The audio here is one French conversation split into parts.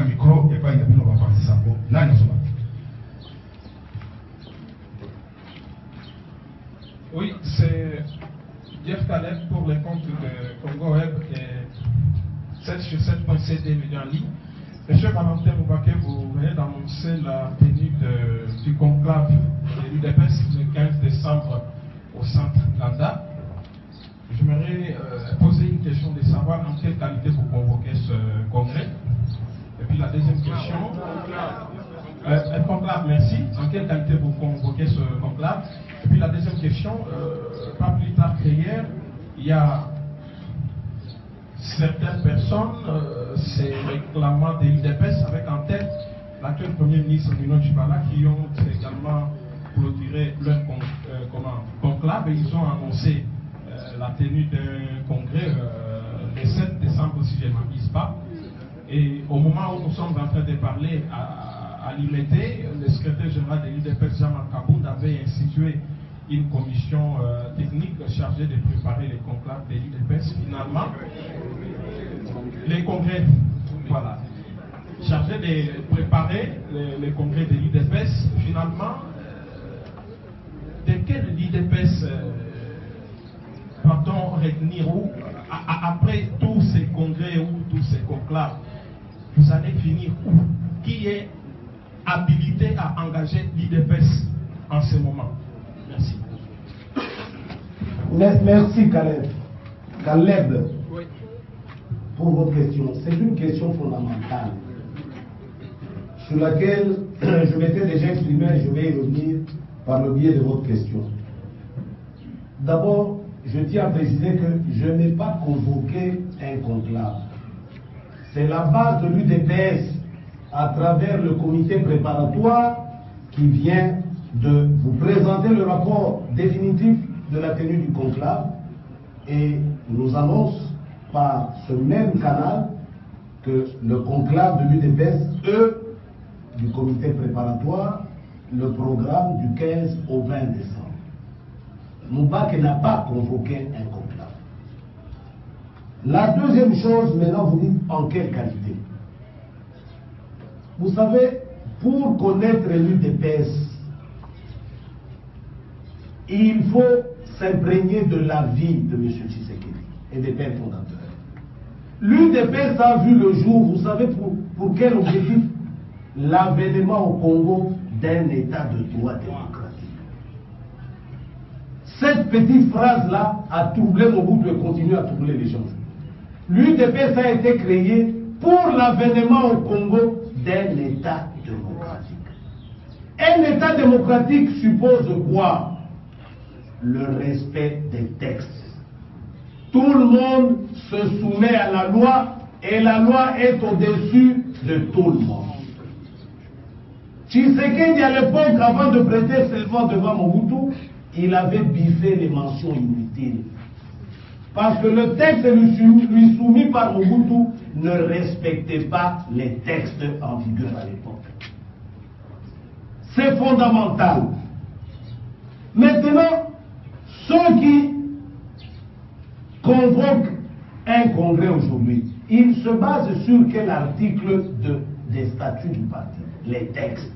micro et pas il y a plus de partie ça. Là, nous sommes. Oui, c'est Jeff Caleb pour les comptes de Congo Web et 7 sur 7.cd médias en ligne. Monsieur Valentin Moubake, vous venez d'annoncer la tenue du conclave de l'UDPS le 15 décembre au centre Landa. J'aimerais poser une question de savoir en quelle qualité vous convoquez ce congrès. Et puis la deuxième question, conclave, merci. En quelle qualité vous convoquez ce conclave? Et puis la deuxième question, pas plus tard qu'hier, il y a certaines personnes, ces réclamants de l'UDPS, avec en tête l'actuel Premier ministre Mino Tshibala, qui ont également clôturé leur conclave et ils ont annoncé la tenue d'un congrès le 7 décembre, si je ne m'abuse pas. Et au moment où nous sommes en train de parler à l'IMET, le secrétaire général de l'UDPS, Jean-Marc Kabound, avait institué une commission technique chargée de préparer les conclaves de l'UDPS. Finalement, les congrès, voilà, chargé de préparer les congrès de l'UDPS. Finalement, de quel l'UDPS va-t-on retenir où, après tous ces congrès ou tous ces conclaves, vous allez finir où? Qui est habilité à engager l'UDPS en ce moment? Merci. Merci Caleb. Caleb, Oui. pour votre question. C'est une question fondamentale sur laquelle je m'étais déjà exprimé et je vais y revenir par le biais de votre question. D'abord, je tiens à préciser que je n'ai pas convoqué un conclave. C'est la base de l'UDPS à travers le comité préparatoire qui vient de vous présenter le rapport définitif de la tenue du conclave et nous annonce par ce même canal que le conclave de l'UDPS, du comité préparatoire, le programme du 15 au 20 décembre. Moubake n'a pas convoqué un conclave. La deuxième chose, maintenant vous dites en quelle qualité. Vous savez, pour connaître l'UDPS, il faut s'imprégner de la vie de M. Tshisekedi et des pères fondateurs. L'UDPS a vu le jour, vous savez pour quel objectif? L'avènement au Congo d'un état de droit démocratique. Cette petite phrase-là a troublé Mobutu et continue à troubler les gens. L'UDPS a été créé pour l'avènement au Congo d'un état démocratique. Un état démocratique suppose quoi? Le respect des textes. Tout le monde se soumet à la loi et la loi est au-dessus de tout le monde. Tshisekedi à l'époque, avant de prêter serment devant Mobutu, il avait biffé les mentions inutiles. Parce que le texte lui soumis par Mobutu ne respectait pas les textes en vigueur à l'époque. C'est fondamental. Maintenant, ceux qui convoquent un congrès aujourd'hui, ils se basent sur quel article des statuts du parti? Les textes.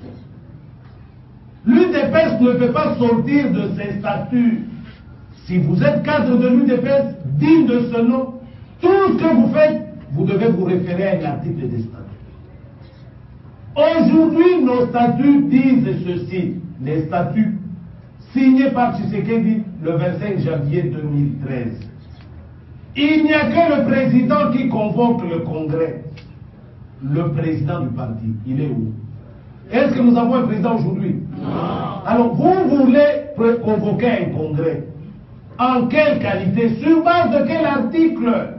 L'UDPS ne peut pas sortir de ses statuts. Si vous êtes cadre de l'UDPS, digne de ce nom, tout ce que vous faites, vous devez vous référer à un article des statuts. Aujourd'hui, nos statuts disent ceci, les statuts signés par Tshisekedi le 25 janvier 2013. Il n'y a que le président qui convoque le congrès. Le président du parti, il est où? Est-ce que nous avons un président aujourd'hui? Non. Alors, vous voulez convoquer un congrès. En quelle qualité? Sur base de quel article?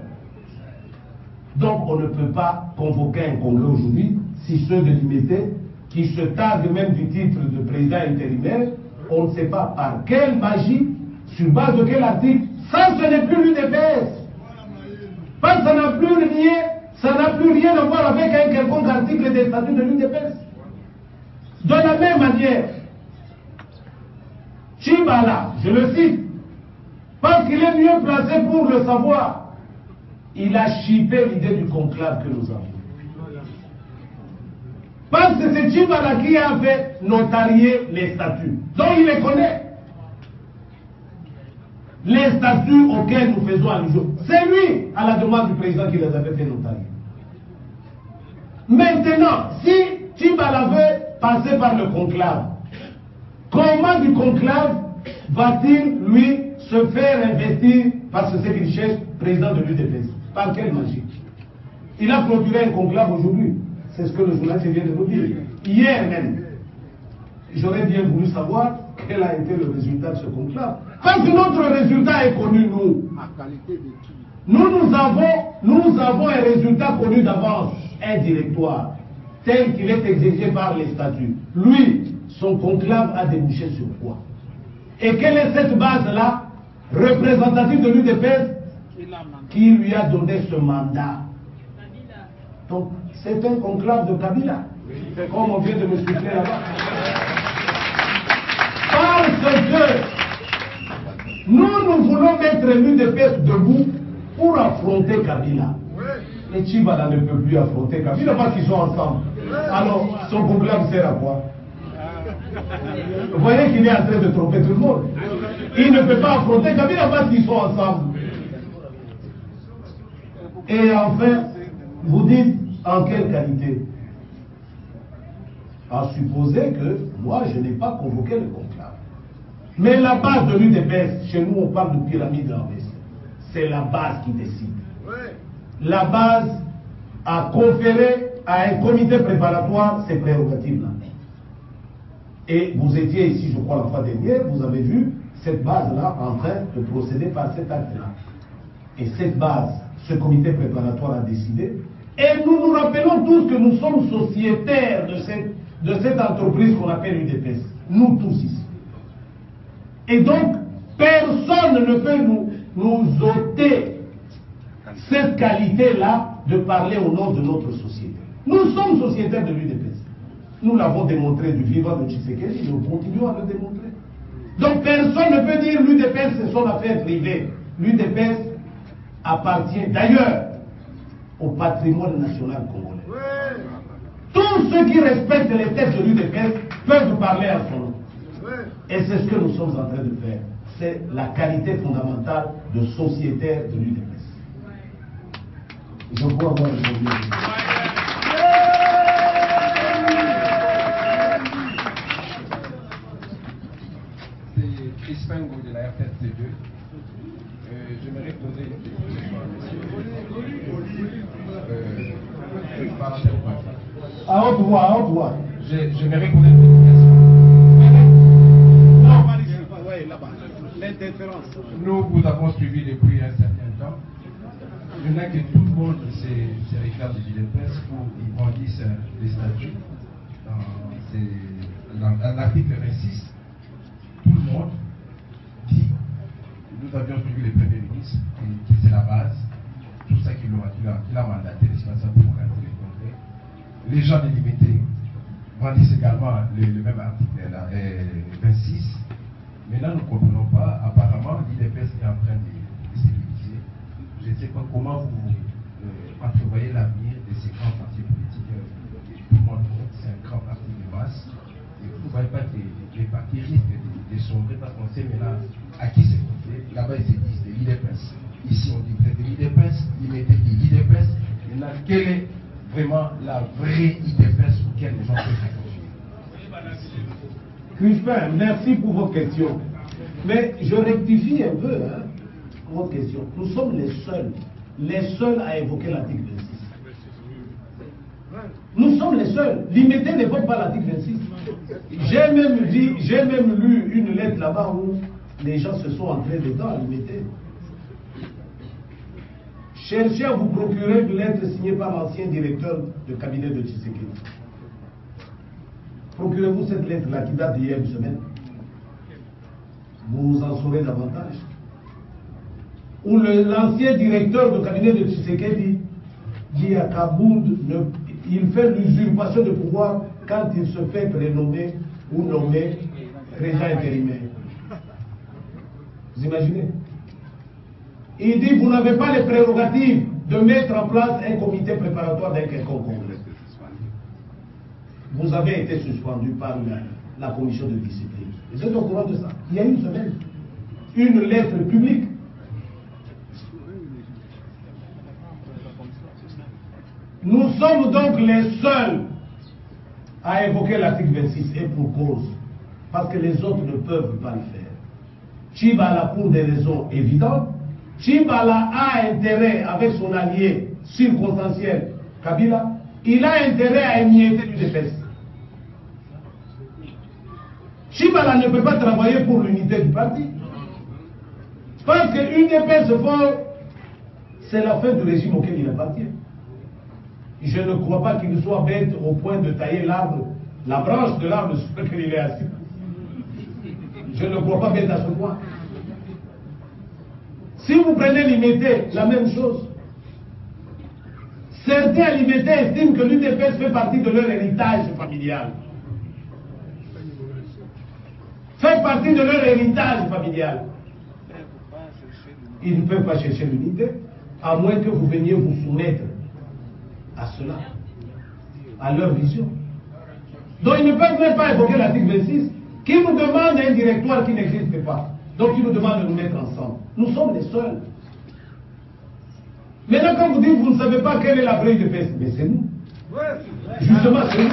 Donc, on ne peut pas convoquer un congrès aujourd'hui si ceux de l'IMET, qui se targuent même du titre de président intérimaire, on ne sait pas par quelle magie, sur base de quel article. Ça, ce n'est plus l'UDPS. Parce que ça n'a plus rien à voir avec un quelconque article des statuts de l'UDPS. De la même manière, Tshibala, je le cite, parce qu'il est mieux placé pour le savoir, il a chippé l'idée du conclave que nous avons. Parce que c'est Tchibala qui a fait notarier les statuts. Donc il les connaît. Les statuts auxquels nous faisons allusion. C'est lui, à la demande du président, qui les avait fait notarier. Maintenant, si Tchibala veut passer par le conclave, comment du conclave va-t-il, lui, se faire investir, parce que c'est qu'il cherche, président de l'UDPS? Par quelle magie? Il a clôturé un conclave aujourd'hui. C'est ce que le journaliste vient de nous dire. Hier même, j'aurais bien voulu savoir quel a été le résultat de ce conclave. Parce que notre résultat est connu, nous. Nous avons un résultat connu d'avance, un directoire, tel qu'il est exigé par les statuts. Lui, son conclave a débouché sur quoi? Et quelle est cette base-là, représentative de l'UDPS, qui lui a donné ce mandat? Donc, c'est un conclave de Kabila, comme on vient de me souffler là-bas. Parce que nous voulons mettre l'UDPS debout pour affronter Kabila. Et Tchibala ne peut plus affronter Kabila parce qu'ils sont ensemble. Alors, son conclave sert à quoi? Vous voyez qu'il est en train de tromper tout le monde. Il ne peut pas affronter Kabila parce qu'ils sont ensemble. Et enfin, vous dites en quelle qualité? À supposer que moi je n'ai pas convoqué le conclave. Mais la base de l'UDPS, chez nous on parle de pyramide renversée. C'est la base qui décide. La base a conféré à un comité préparatoire ces prérogatives-là. Et vous étiez ici, je crois, la fois dernière, vous avez vu cette base-là en train de procéder par cet acte-là. Et cette base, ce comité préparatoire a décidé. Et nous nous rappelons tous que nous sommes sociétaires de cette entreprise qu'on appelle l'UDPS. Nous tous ici. Et donc, personne ne peut nous ôter cette qualité-là de parler au nom de notre société. Nous sommes sociétaires de l'UDPS. Nous l'avons démontré du vivant de Tshisekedi, nous continuons à le démontrer. Donc personne ne peut dire l'UDPS c'est son affaire privée. L'UDPS appartient d'ailleurs au patrimoine national congolais. Tous ceux qui respectent les textes de l'UDPS peuvent parler à son nom. Et c'est ce que nous sommes en train de faire. C'est la qualité fondamentale de sociétaire de l'UDPS. Je crois avoir répondu. Crispingo de la RTC2. J'aimerais poser une question à monsieur. À haute voix, à haute voix. J'aimerais poser une question. Nous vous avons suivi depuis un certain temps. Il y en a que tout le monde se réclame de l'UDPS pour qu'ils brandissent les statuts. Dans l'article 26, tout le monde dit, nous avions suivi le Premier ministre, qui c'est la base, tout ça qu'il a mandaté, responsable pour organiser les congrès. Les gens délimités brandissent également le même article, 26. Maintenant, nous ne comprenons pas, apparemment, l'UDPS est en train de stabiliser. Je ne sais pas comment vous entrevoyez l'avenir de ces grands partis politiques. Tout le monde compte, c'est un grand parti de masse. Et vous ne voyez pas que les partis risquent de sombrer parce qu'on sait maintenant à qui c'est compté. Là-bas, ils se disent de l'UDPS. Ici, on dit peut-être de l'UDPS, ils mettaient de l'UDPS. Maintenant, quelle est vraiment la vraie UDPS auquel les gens peuvent réfléchir? Crispin, merci pour votre question. Mais je rectifie un peu votre question. Nous sommes les seuls à évoquer l'article 26. Nous sommes les seuls. L'IMET n'évoque pas l'article 26. J'ai même lu une lettre là-bas où les gens se sont entrés dedans à l'IMET. Cherchez à vous procurer une lettre signée par l'ancien directeur de cabinet de Tshisekedi. Procurez-vous cette lettre-là qui date d'hier une semaine. Vous en saurez davantage. Où l'ancien directeur de cabinet de Tshisekedi dit à Kabound, il fait l'usurpation de pouvoir quand il se fait prénommer ou nommer président intérimaire. Vous imaginez? Il dit, vous n'avez pas les prérogatives de mettre en place un comité préparatoire d'un quelconque congrès. vous avez été suspendu par la commission de discipline. Vous êtes au courant de ça? Il y a une semaine. Une lettre publique. Nous sommes donc les seuls à évoquer l'article 26 et pour cause. Parce que les autres ne peuvent pas le faire. Tchibala, pour des raisons évidentes, Tchibala a intérêt, avec son allié circonstanciel, Kabila, il a intérêt à émietter l'UDPS. Tchibala ne peut pas travailler pour l'unité du parti. Parce que l'UDPS, c'est la fin du régime auquel il appartient. Je ne crois pas qu'il soit bête au point de tailler l'arbre, la branche de l'arbre sur lequel il est assis. Je ne crois pas bête à ce point. Si vous prenez l'IMT, la même chose. Certains à l'IMT estiment que l'UDPS fait partie de leur héritage familial. Fait partie de leur héritage familial. Ils ne peuvent pas chercher l'unité, à moins que vous veniez vous soumettre à cela, à leur vision. Donc ils ne peuvent même pas évoquer l'article 26, qui nous demande un directoire qui n'existe pas. Donc ils nous demandent de nous mettre ensemble. Nous sommes les seuls. Maintenant, quand vous dites que vous ne savez pas quelle est la vraie UDPS, mais c'est nous. Justement, c'est nous.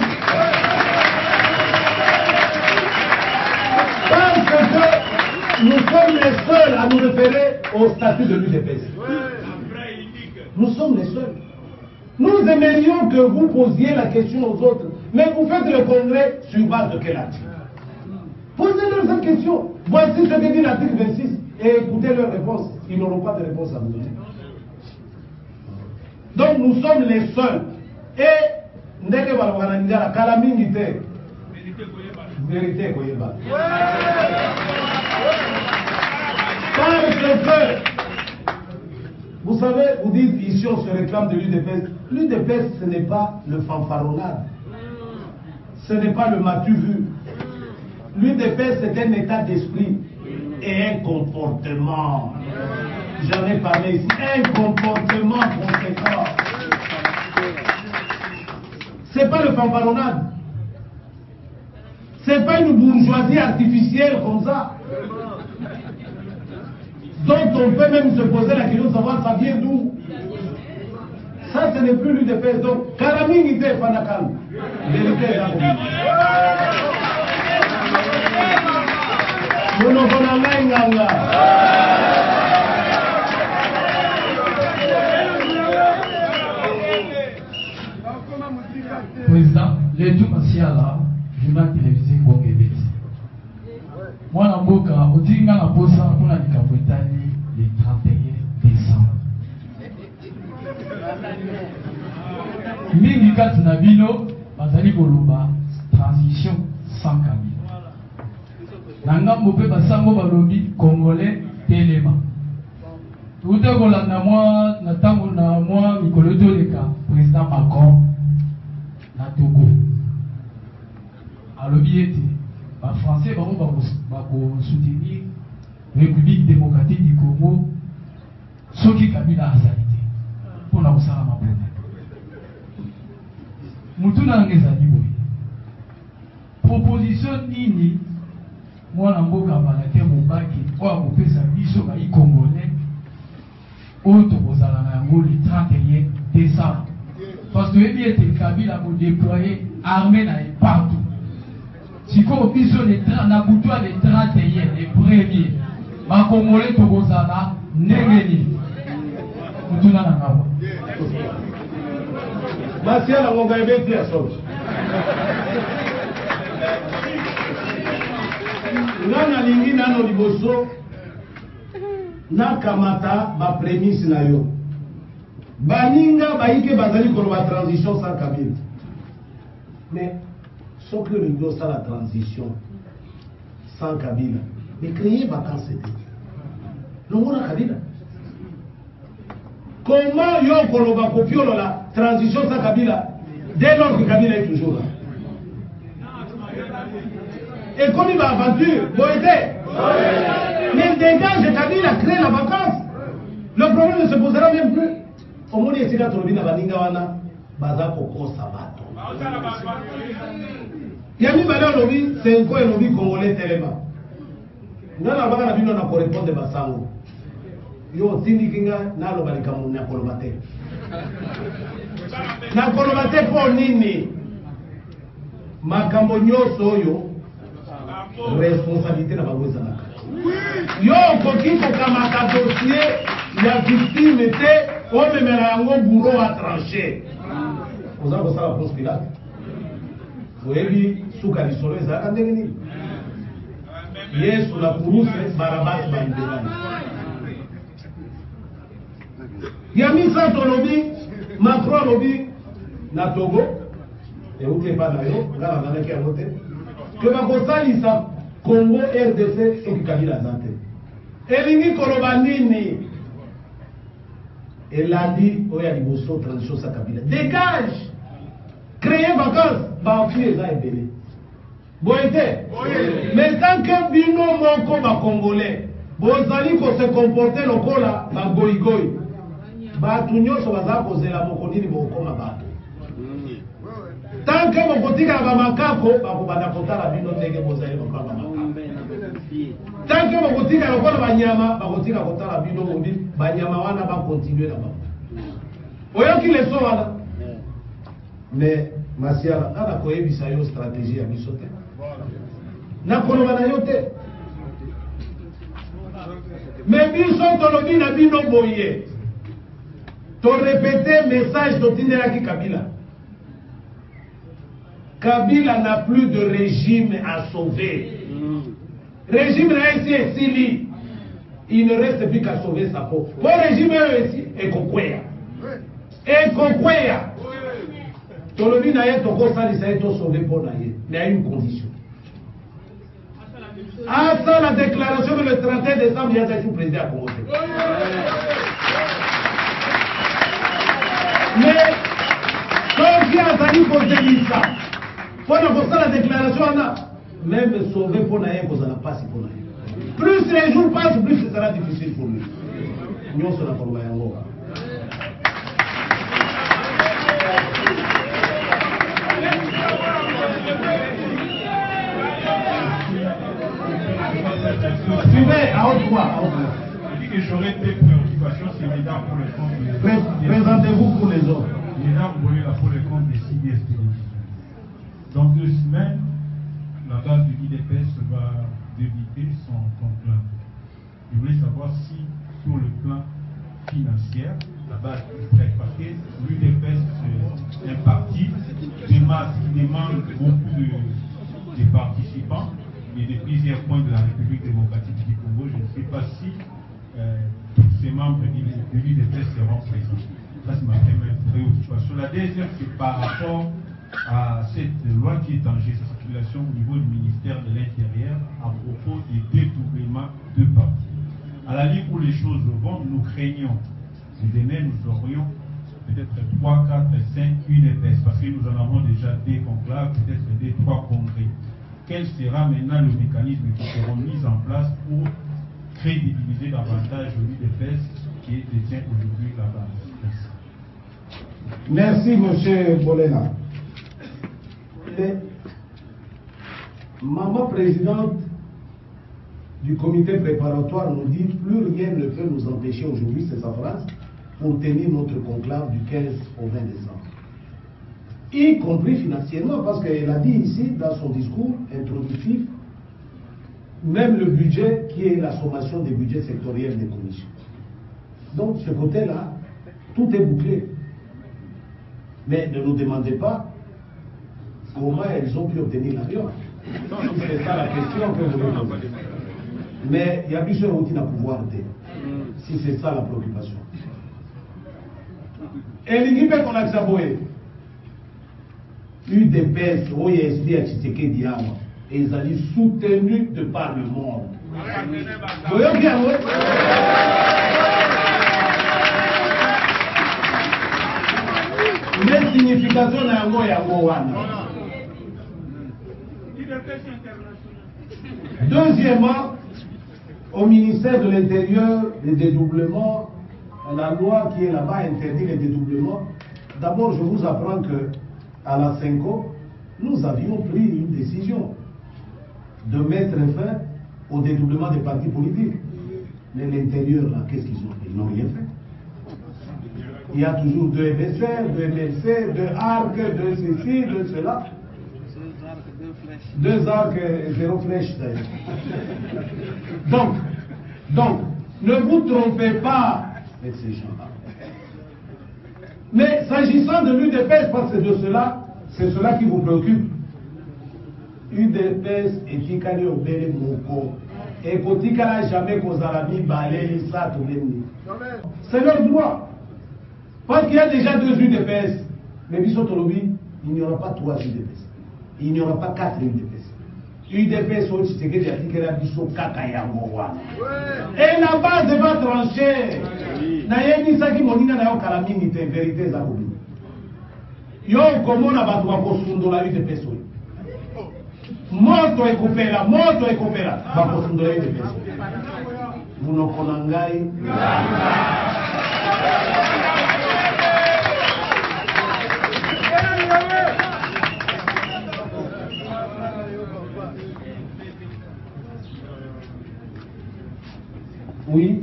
Parce que nous sommes les seuls à nous référer au statut de l'UDPS. Nous sommes les seuls. Nous aimerions que vous posiez la question aux autres, mais vous faites le congrès sur base de quel article? Posez-leur cette question. Voici ce que dit l'article 26 et écoutez leurs réponses. Ils n'auront pas de réponse à vous donner. Donc nous sommes les seuls. Et ndenge balwananjala kalamingi te. Vérité koyeba. Parce que vous savez, vous dites ici on se réclame de l'UDPS. L'UDPS ce n'est pas le fanfaronnade. Ce n'est pas le matu vu. L'UDPS c'est un état d'esprit et un comportement. J'en ai parlé ici. Un comportement conséquent. C'est pas le fanfaronnade. C'est pas une bourgeoisie artificielle comme ça. Donc on peut même se poser la question de savoir ça vient d'où. Ça ce n'est plus l'UDPS. Donc Karaming était Fanakal. Vérité là. Nous n'avons pas Président, les tout Masiala, journal télévisé Bongébet. Moi, na mboka, otinga na posa pour la Nikapwetali le 31 décembre. Mingi kati na bino, bazali koloba transition sans Kabila. Nanga mpe basango balobi Congolais telema. Tout kolanda moi na tango na moi mikolo toleka président Macron na Togo. Alobi ete ba français ba soutenir République démocratique du Congo soki Kabila azali te pona kosala mabona. Mutuna ngezali boye. Proposition nini mwana mboka balake mobaki oyo akopesa biso bayi Congolais oyo tokozala na yango le 31 décembre. Parce que yebi ete Kabila a déployé armée na partout. Siko biso na butoa le 31 les premiers ba Congolais tokozala ndenge nini mutuna na ngawa. Basi ala ngonga ebeti ya soki. Ngana lingi nano liboso na kamata ba prémisse na yo. Baninga baike bazali ko ba transition sans Kabila. Mais sauf que le gros ça la transition sans Kabila. Mais créer vacances c'était. Non on a Kabila. Comment yo koloba kopiolo la transition sans Kabila dès lors que Kabila est toujours là? Et comme il va aventure, mais dégage Kabila crée la vacance. Le problème ne se posera même plus. Au moins, il y a des gens qui ont baza koko sabato. Yami Bala Lobi, c'est un coin Lobi congolais tellement. Nous avons la vie, on a pour répondre de Bassango. Yo, Tindikinga, Nalo Balikamu, Nakolomate. Nakolomate pour Nini. Makambo Soyo, responsabilité na Bagweza Naka. Yo, Koki, Kokamaka dossier, la victime était, on me met un bourreau à trancher. Vous avez ça la France Pilate. Vous avez vu, Soukari Solo, ça a été yes, la Kourousse, Barabas, Bandegani. Yami Sato Lobi, Macron Lobi, na Togo, et vous ne pas d'ailleurs, là, on a qui a voté, que Makosali sa Congo, RDC, et Kabila Zante. Elingi Kolobanini, elle a dit, oh, il y a des bossos, transition sa Kabila. Dégage! Créer vacances, Banfi et Zaébélé. Boité. Mais tant que Bino Moko va Congolais, Bozali ko se comporter lokola, ba goigoi. Batu nyonso baza kozela mokonini bokoma bato. Tant que bokotika ba makako, bakobanda kotala bino ndenge bozali bakoma makako. Tant que bokotika lokola banyama, bakotika kotala bino mobi, banyama wana ba continuer là-bas. Oyoki leso wana. Mais Masiala, on a koyebisa yo stratégie à bisote. Na kolobana yo te. Mais biso tolobi na bino boye. To répéter message d'Otindela ki Kabila. Kabila n'a plus de régime à sauver. Régime na ici est Sili. Il ne reste plus qu'à sauver sa peau. Pour régime ici est Kokwea. Et Kokwea. Tolobi na ye toko salisa ye to sauver pour na ye. Mais il y a une condition. À ça la déclaration que le 31 décembre, il y a un président à commencer. Mais quand il y a un pour ça, pour la déclaration, on a même sauver pour na ye, vous n'en pas si pour na ye. Plus les jours passent, plus ce sera difficile pour lui. Nous sommes pour le Yango. Suivez à haute voix. Je dis que j'aurais des préoccupations, c'est évident pour le compte de... Présentez-vous pour les autres. Mesdames, vous voulez là pour le compte des CBS Télévision. Dans 2 semaines, la base de l'IDPS va débuter son conclave. Je voulais savoir si, sur le plan financier, la base est prête, parce que l'UDPS est un parti de masse qui demande beaucoup de participants. Et de plusieurs points de la République démocratique du Congo, je ne sais pas si tous ces membres de l'UDPS seront présents. Ça, c'est ma première préoccupation. La deuxième, c'est par rapport à cette loi qui est en gesticulation au niveau du ministère de l'Intérieur à propos des dédoublements de partis. À la ligne où les choses vont, nous craignons que demain nous aurions peut-être 3, 4, 5 UDPS, parce que nous en avons déjà des conclaves, peut-être des 3 congrès. Quel sera maintenant le mécanisme qui sera mis en place pour crédibiliser davantage l'UDPS qui détient aujourd'hui la base? Merci, M. Bolela. Maman présidente du comité préparatoire nous dit plus rien ne peut nous empêcher aujourd'hui, c'est sa phrase, pour tenir notre conclave du 15 au 20 décembre. Y compris financièrement, parce qu'elle a dit ici, dans son discours introductif, même le budget qui est la sommation des budgets sectoriels des commissions. Donc, ce côté-là, tout est bouclé. Mais ne nous demandez pas comment elles ont pu obtenir l'avion. C'est ça la question que vous voulez poser. Mais il y a plusieurs routines à pouvoir dire, si c'est ça la préoccupation. Et l'équipe qu'on a exaboé, UDPS, OISD, etc., Diama, et ils allaient soutenus de par le monde. Vous voyez bien, oui? Mais signification n'a pas. Deuxièmement, au ministère de l'Intérieur, les dédoublements, la loi qui est là-bas interdit les dédoublements. D'abord, je vous apprends que à la Cinco, nous avions pris une décision de mettre fin au dédoublement des partis politiques. Mais l'intérieur, là, qu'est-ce qu'ils ont? Ils n'ont rien fait. Il y a toujours 2 MSR, 2 MLC, 2 arcs, 2 ceci, 2 cela. 2 arcs et 0 flèche d'ailleurs. Donc, ne vous trompez pas avec ces gens-là. Mais s'agissant de l'UDPS, parce que c'est cela qui vous préoccupe. UDPS et Tikali Obele Moko. Et Kotikala jamais Kozalami Balé, ça, tout le monde. C'est leur droit. Parce qu'il y a déjà 2 UDPS. Mais Bissotolobi, il n'y aura pas 3 UDPS. Il n'y aura pas 4 UDPS. UDPS, et la base va trancher. Nayebisaki monina na yo kala mingi te vérité za kobi. Yo komona batu bakosundola UDPS. Moto ekopela bakosundola UDPS. Munoko na ngai. Oui.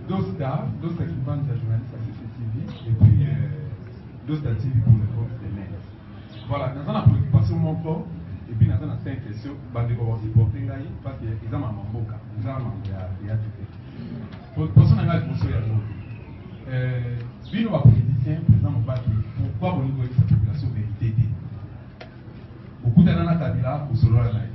Dosta qui vend la journaliste à CCTV et puis Dosta TV pour le compte des mails. Voilà, dans la préoccupation mon corps et puis dans la 5 questions, bande ko supporter ngai parce que examen mamboka, examen ya tout. Pour personne n'a pas ya no. Bino ba politicien président Mbaki, pourquoi on doit cette population vérité? Beaucoup d'anana kabila pour solo la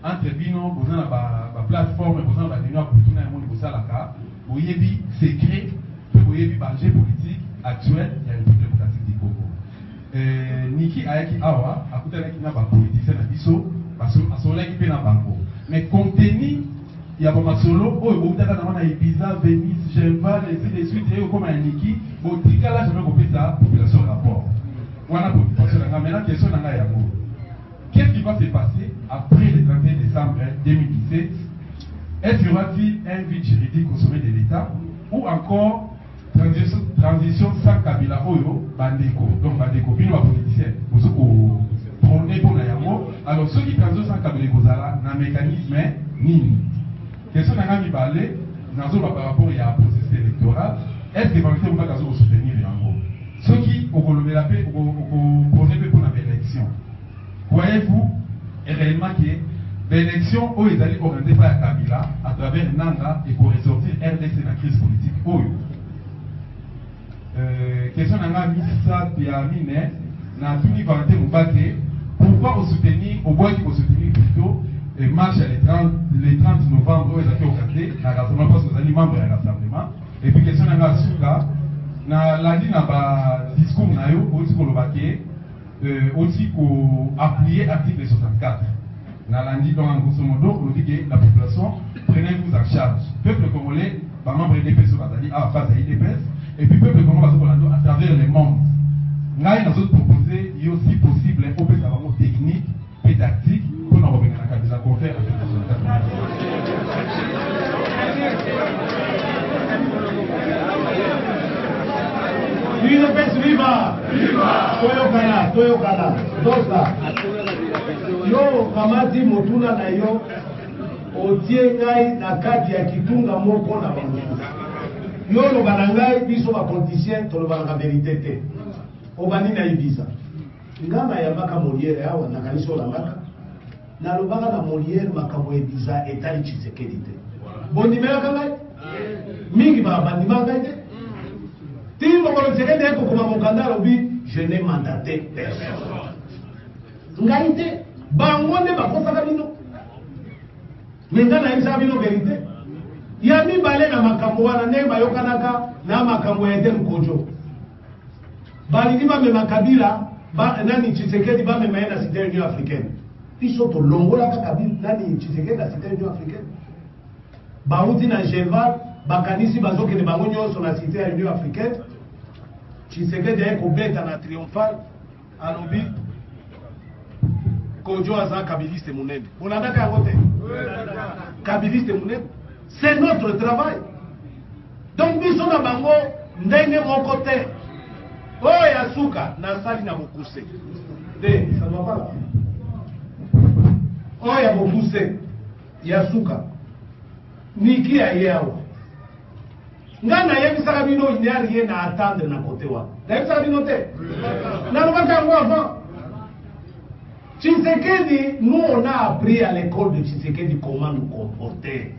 entre bino vous avez la plateforme vous avez la pour tout le monde vous avez la vous avez des secrets vous avez des budget politique actuel il y a une démocratique du Congo Niki ayaki awa akuta avec na ba politicien na biso parce que asola qui pe na bango mais contenu il y a pas solo oh vous avez na Ibiza Venise Geneva les suites et comme un Niki bon tikala jamais copier ça population rapport wana population na maintenant question na ya mo. Qu'est-ce qui va se passer après le 31 décembre 2017? Est-ce qu'il y aura-t-il un vide juridique au sommet de l'État ou encore transition sans Kabila Oyo, Bandeko? Donc Bandeko, bien les politiciens, vous prenez pour la Yamo. Alors ceux qui transition sans Kabila Kozala, dans un mécanisme, nini? Question n'a pas parlé, dans un par rapport à un processus électoral, est-ce que vous va soutenir Yango? Ceux qui ont relevé la paix, ont projet pour l'élection. Voyez-vous réellement que l'élection où ils allaient organiser par Kabila à travers Nanga et pour ressortir RDC dans la crise politique. Question Nanga Missa Piamine n'a tout ni vanté Moubaké. Pourquoi on soutenir, au bois qui faut soutenir plutôt et marche les 30 novembre où ils allaient organiser la rassemblement parce que vous allez membres du rassemblement. Et puis question Nanga Souka, na lundi na ba discours na yo aussi pour le baquet. Aussi pour appuyer l'article 64. Dans lundi, donc en grosso modo, on dit que la population prenez-vous en charge. Peuple congolais, par membre de l'EDPS, face à l'EDPS, et puis peuple congolais à travers les mondes. Nous avons proposé, il est aussi possible, un peu de technique, pédagogique, pour nous revenir à la conférence. UDPS viva! Toyokana, Dosta. Yo kamati motuna na yo otie ngai na kati ya kitunga moko na bango. Yo lobana ngai biso ba politicien to lobana ka vérité te. Obani na Ibiza. Ngama ya maka Molière awa na kaniso la maka. Na lobaka na Molière makambo Ibiza etali Tshisekedi te. Bondimela kangai? Mingi ba bandima ngai te. Je n'ai mandaté personne. Ngaïté, bangonde bakosaka bino. Maintenant na bino vérité. Ya mi balé na makambo wana ne bayokanaka na makambo ya Edem Kojo. Balini ba mema Kabila, ba nani Tshisekedi ba mema na Cité Union Africaine. Biso to longola ka Kabila nani Tshisekedi na Cité Union Africaine. Bauti na Geneva, bakanisi bazoke ne bango nyonso na Cité Union Africaine. Tshisekedi a kobeta na triomphal alobi Kojo aza kabiliste munene. Bonandaka yango te. Kabiliste munene. C'est notre travail. Donc biso na bango ndenge moko te. Oh Yasuka, Nasali na Bokuse. Ça ne va pas là. Oh ya Bokuse, Yasuka. Niki ayewa. Ngana yebi sarabino il n'y a rien à attendre na côté wa. D'ailleurs sarabino te. Na lobaka ngo avant. Tshisekedi, nous on a appris à l'école de Tshisekedi comment nous comporter.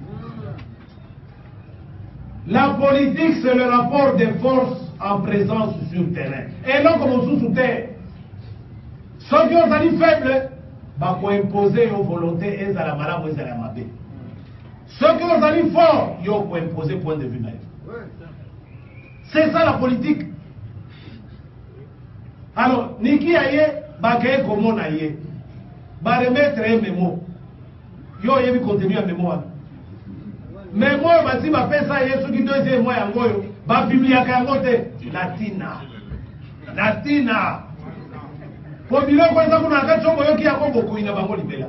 La politique c'est le rapport des forces en présence sur le terrain. Et non comme on sous terre. Ceux qui ont été faibles, bah pour imposer aux volontés et à la malade ou à la mabé. Ceux qui ont été forts, ils ont imposer point de vue naïf. C'est ça la politique. Alors, Niki aye, bagaye comme on aye, va remettre un mémo. Yo yebi contenu à mémoire. Mémo, bah si ma fait ça, ceux qui deuxième mois en goyo, va publier à Kangote. Latina. Latina. Pour dire que ça, on a un chombo qui a beaucoup de bango libéla.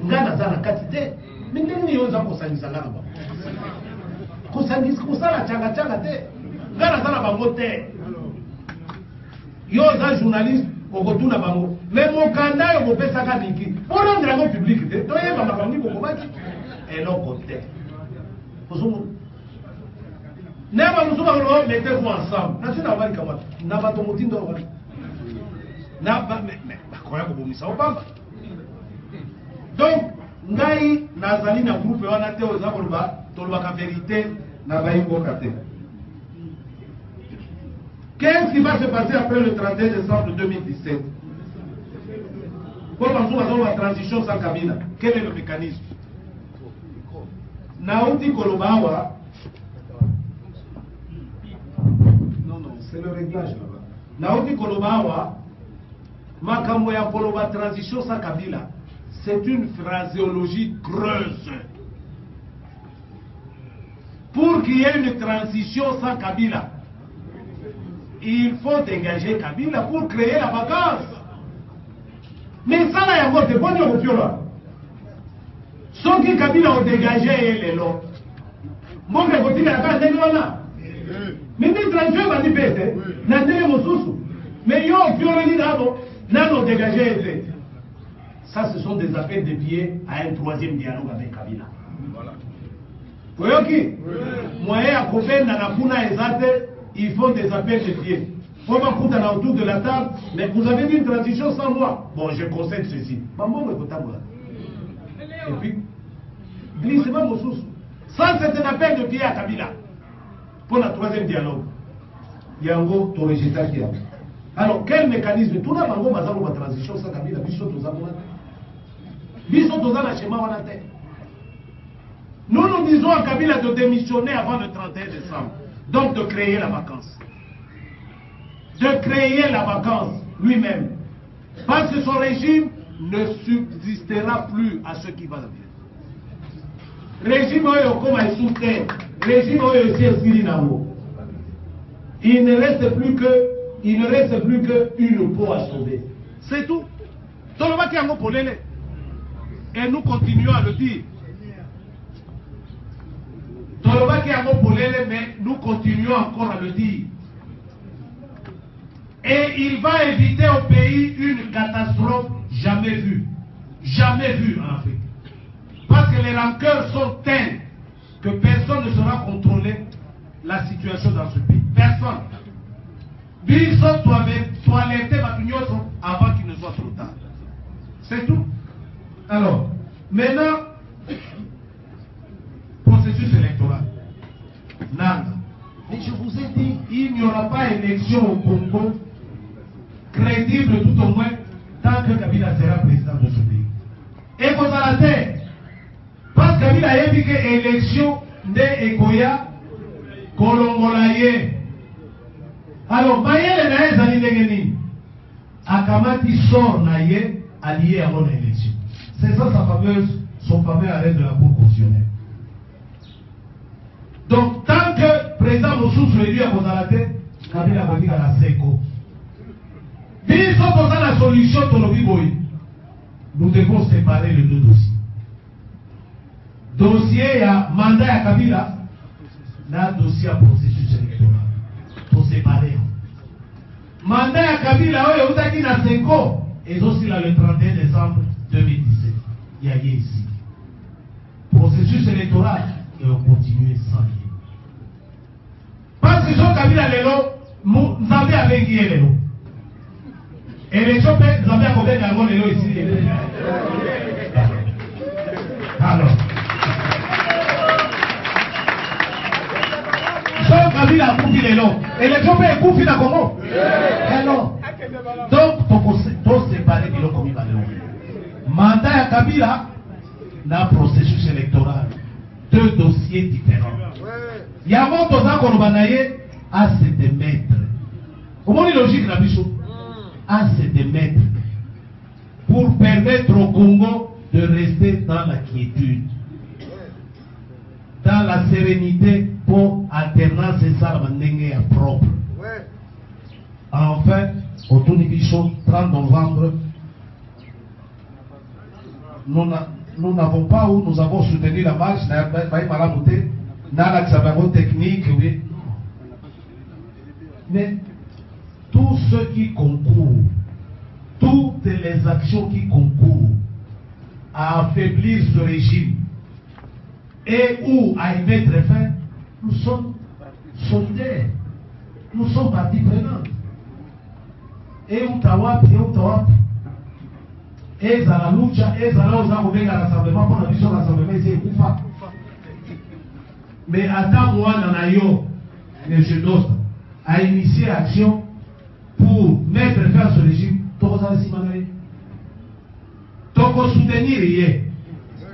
Ngana zana katite. Mais nini yoza kosangisa ngana ba. Kosangisa kusala changa changa te. Ngana zana bango te. Yoza journaliste okotuna bango. Mais mon kanda yo bopesa ka niki. Pour rendre la public te. To yeba mabangi ko komaki. Et non côté. Pozumu. Neba musuba ko mettez-vous ensemble. Na sina bali kamata. Na bato mutindo ko. Na ba mais bakoya ko bomisa opamba. Donc ngai nazali na groupe wana te oza koloba tolobaka vérité na bayimboka te. Qu'est-ce qui va se passer après le 31 décembre 2017? Pour la transition sans Kabila, quel est le mécanisme? Naouti Kolobawa. Non, c'est le réglage là-bas. Naouti Kolobawa, Makambo ya Koloba transition sans Kabila. C'est une phraséologie creuse. Pour qu'il y ait une transition sans Kabila, il faut dégager Kabila pour créer la vacance. Mais ça, là, il y a des bonnes options. Ceux qui Kabila ont dégagé les lots. Bon, je vais vous dire, mais les transitions vont dire, mais ils ont dégagé. Ça, ce sont des appels de pied à un troisième dialogue avec Kabila. Voilà. Oui. Moyen à Kopen, Nanakuna et Zate, ils font des appels de pied. Faut pas foutre autour de la table, mais vous avez dit une transition sans moi. Bon, je concède ceci. Et puis, glissement mon sous. Ça, c'est un appel de pied à Kabila. Pour le troisième dialogue. Il y a un gros torégita qui a. Alors, quel mécanisme? Tout le monde a une transition sans Kabila. Nous nous disons à Kabila de démissionner avant le 31 décembre. Donc de créer la vacance. De créer la vacance lui-même. Parce que son régime ne subsistera plus à ce qui va venir. Régime comme un soutien. Régime il ne reste plus qu'une peau à sauver. C'est tout. Et nous continuons à le dire. Mais nous continuons encore à le dire. Et il va éviter au pays une catastrophe jamais vue. Jamais vue en Afrique. Parce que les rancœurs sont telles que personne ne saura contrôler la situation dans ce pays. Personne. Avant qu'il ne soit trop tard. C'est tout. Alors, maintenant, processus électoral. Nada. Et je vous ai dit, il n'y aura pas élection au Congo crédible tout au moins tant que Kabila sera président de ce pays. Et vous à la terre, parce que Kabila a dit que l'élection de Ekoya, Kolongolaye. Alors, Mayele Nae Zalidegeni, Akamati sort Naye allié à mon élection. C'est ça son fameux arrêt de la Cour constitutionnelle. Donc, tant que le président Moussou est élu à Bozalate, Kabila va dire à la SECO. Puis, si on a la solution, nous devons séparer les deux dossiers. Dossier à mandat à Kabila, là, dossier à processus électoral. Pour séparer. mandat ya Kabila oyo utaki na Senko ezosila le 31 décembre 2017. Il y a ici. Processus électoral et on continue sans lui. Parce que son Kabila lelo, nous avons avec qui lelo. Élection peut, nous avons à combien d'argent lelo ici. Alors. Son Kabila a coupé lelo. Élection peut couper dans comment? Alors. Donc, pour séparer les lots comme il va le mandat à Kabila, dans le processus électoral, deux dossiers différents. Il y a un monde à se démettre. Au moins, logique, la bichot, à se démettre pour permettre au Congo de rester dans la quiétude, dans la sérénité pour alternance et ça, la propre. Enfin, au tour du bichot, 30 novembre, nous n'avons pas où nous avons soutenu la marche, dans l'accélération technique, oui. Mais tous ceux qui concourent, toutes les actions qui concourent à affaiblir ce régime et ou à y mettre fin, nous sommes solidaires, nous sommes partie prenante. Et Utawap, et la lucha, et la rassemblement pour la vision de rassemblement, c'est Koufa. Mais attends, moi, Nanayo, M. Dost, a initié l'action pour mettre fin à ce régime. Donc, on soutenir hier.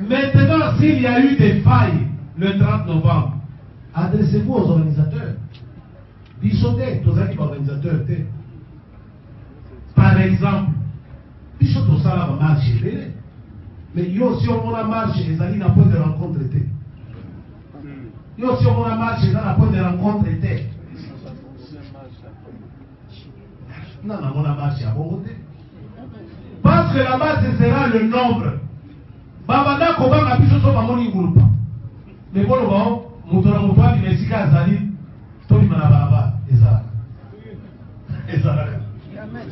Maintenant, s'il y a eu des failles le 30 novembre, adressez-vous aux organisateurs. Bichoté, tous les organisateurs. Par exemple, Bichoté, ça va marcher. Mais si on a marché, les alliés n'ont pas de rencontre. Si on a marché, dans la point de rencontre était. Non, on a marché à bon côté. Parce que là-bas, ce sera le nombre. Babanda Koba a pu se sauver à mon groupe. Mais bon, Moutora Moutoua, il est à Zali, Tony Manababa, et Zara.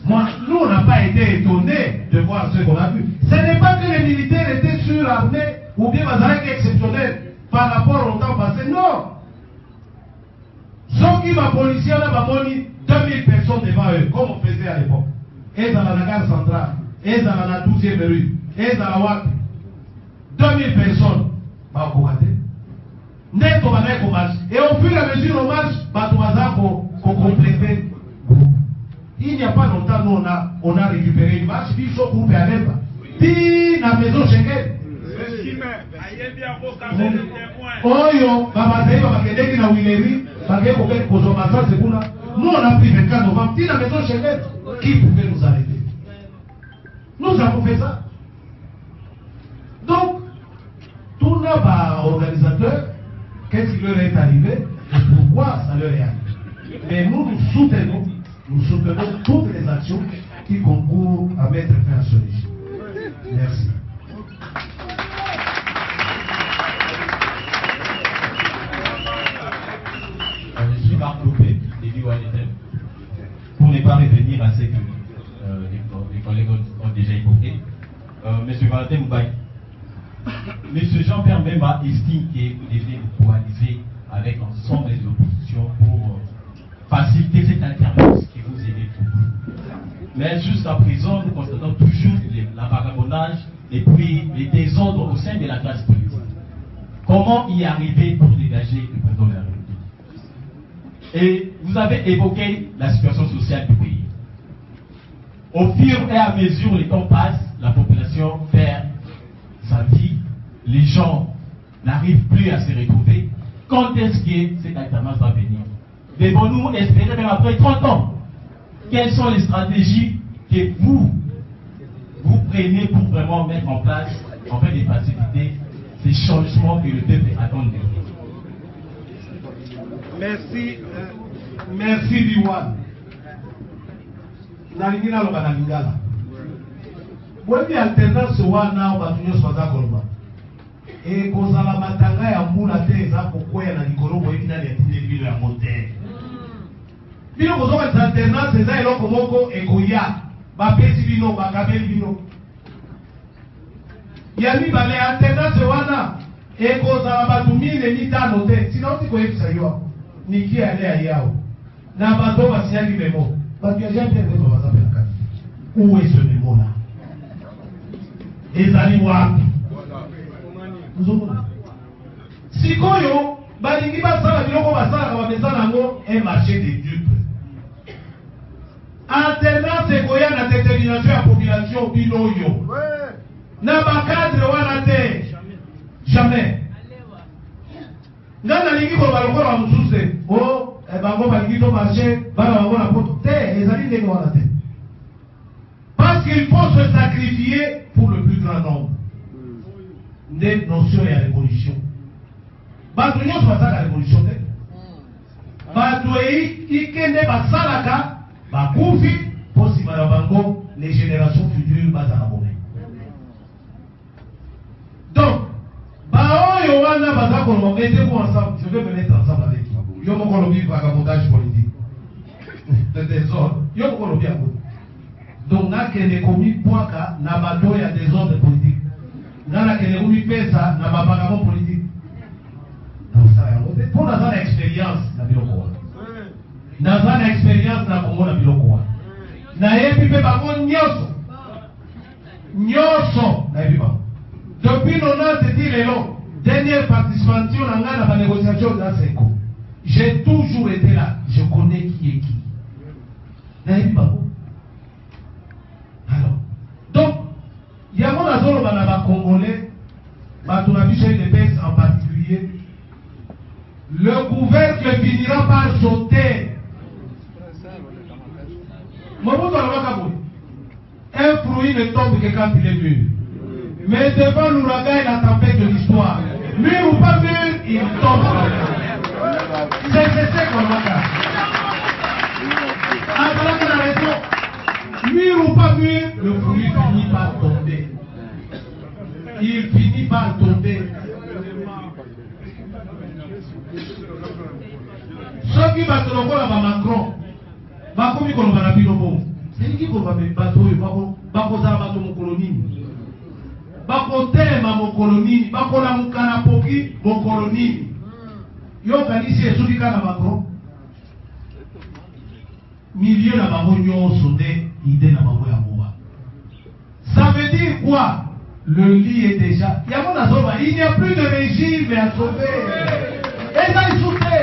Moi, nous, on n'a pas été étonnés de voir ce qu'on a vu. Ce n'est pas que les militaires étaient surarmés ou bien Mazarek exceptionnel par rapport au temps passé, non. Ceux qui ma policiers là, 2000 personnes devant eux, comme on faisait à l'époque. Et dans la gare centrale, et dans la 12e rue, et dans la WAC. 2000 personnes, bah, on va net on va mettre au marche. Et au fur et à mesure au marche, bah, tout va qu'on complète. Il n'y a pas longtemps, nous, on a récupéré une marche, puis au groupe à l'EMBA. Puis, la maison Schengen. Oyo, Babazaï, Babakadeki, na Wileri, Bagé, Kozomasa, c'est pour là. Nous, on a pris 24 novembre. Puis, la maison Schengen, qui pouvait nous arrêter? Nous avons fait ça. Donc, tout nos organisateurs, qu'est-ce qui leur est arrivé et pourquoi ça leur est arrivé? Mais nous soutenons toutes les actions qui concourent à mettre fin à ce régime. Merci. Je suis Marc Lopé, élu au ANETEM. Pour ne pas revenir à ce que les collègues ont déjà évoqué, M. Valentin Moubaye, M. Jean-Pierre Bemba estime que vous devez vous coaliser avec ensemble des oppositions pour faciliter cette alternance que vous aimez beaucoup. Mais jusqu'à présent, nous constatons toujours la vagabondage et puis les désordres au sein de la classe politique. Comment y arriver pour dégager le président de la République? Et vous avez évoqué la situation sociale du pays. Au fur et à mesure que le temps passe, la population perd sa vie, les gens n'arrivent plus à se retrouver. Quand est-ce que cette alternance va venir? Devons-nous espérer même après 30 ans? Quelles sont les stratégies que vous prenez pour vraiment mettre en place, en fait, de faciliter ces changements que le peuple attend de vous? Merci Diwan. Nalingina loba na lingala. Webi alternance wana obatunyo swaza kolba. E kozala matanga ya mbula te eza kokwea na likolo boyebi na liatinde libilo ya mote. bino kozonga alternance eza eloko moko ekoya bapesi bino bakabeli bino ya mibale alternance wana ekozala bato 1500 te sinauti koyebisa yo niki ale ayao na bato basinyaki memo bato ya jean pierre beto baza mpe na kati où est ce memo là ezali wapi ozomona sikoyo balingi basala biloko basalaka bamesana yango un marché de dupe alternance ekoya na détermination ya population bino oyo na bakadre wana te jamais nga nalingi koloba lokola wa mosusu te o bango balingi to marché bana bango na poto te ezali ndenge wana te parce qu'il faut se sacrifier pour le plus grand nombre nde notion ya révolution bato nyonso basalaka révolution te bato ikende basalaka bakufi mpo nsima na bango les générations futures bazala bobe donc baoyo wana baza koloba mettez-vous ensemble je vais me mettre ensemble avec yo moko lobi vagabondage politique de désordre yo moko lobi yango donc nakende komi pwaka na bato ya désordre politique nga nakende komi pesa na bavagabond politique mpo naza na expérience na biloko wana naza na expérience na kongo na biloko wana nayebi mpe bango nyonso nayebi bango depuis 90 ti lelo dernière participation na ngai na banégociation na Senko j'ai toujours été là je connais qui est qui nayebi bango alors donc yango nazoloba na bacongolais bato na biso UDPS en particulier le couvercle finira par sauter. Un fruit ne tombe que quand il est mûr. Mais devant l'ouragan et la tempête de l'histoire, mûr ou pas mûr, il tombe. C'est ce qu'on va faire. Après la raison, mûr ou pas mûr, le fruit finit par tomber. Il finit par tomber. Soki bato lokola ba Macron bakomi koloba na bino bongo elingi koloba bato oyo bakozala bato mokolo nini bakotema mokolo nini bakolamuka na poki mokolo nini yokanisi esoki kaka Macron milieu na bango nyonso nde ide na bango ya moba ça veut dire quoi le lit est déjà yango nazoloba il n'y a plus de régime à sauver eza lisuté.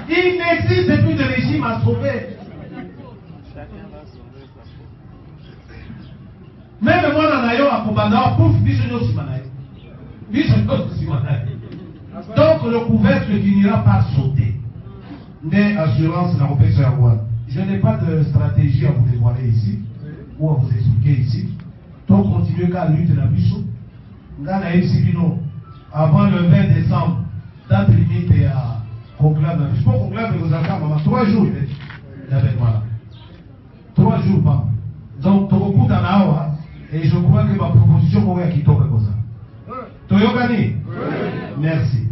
Il n'existe plus de régime à sauver. Même moi, dans l'ailleurs, à Kobanda, pouf, donc le couvercle finira par sauter. Des assurances, je n'ai pas de stratégie à vous dévoiler ici, ou à vous expliquer ici. Donc, continuez qu'à lutter la bichou. Avant le 20 décembre, date limite est à conclave, je peux conclave aux enfants, 3 jours, il avait voilà. 3 jours, pas. Donc, beaucoup d'anawa, et je crois que ma proposition pourrait quitter comme ça. Toyokani? Merci.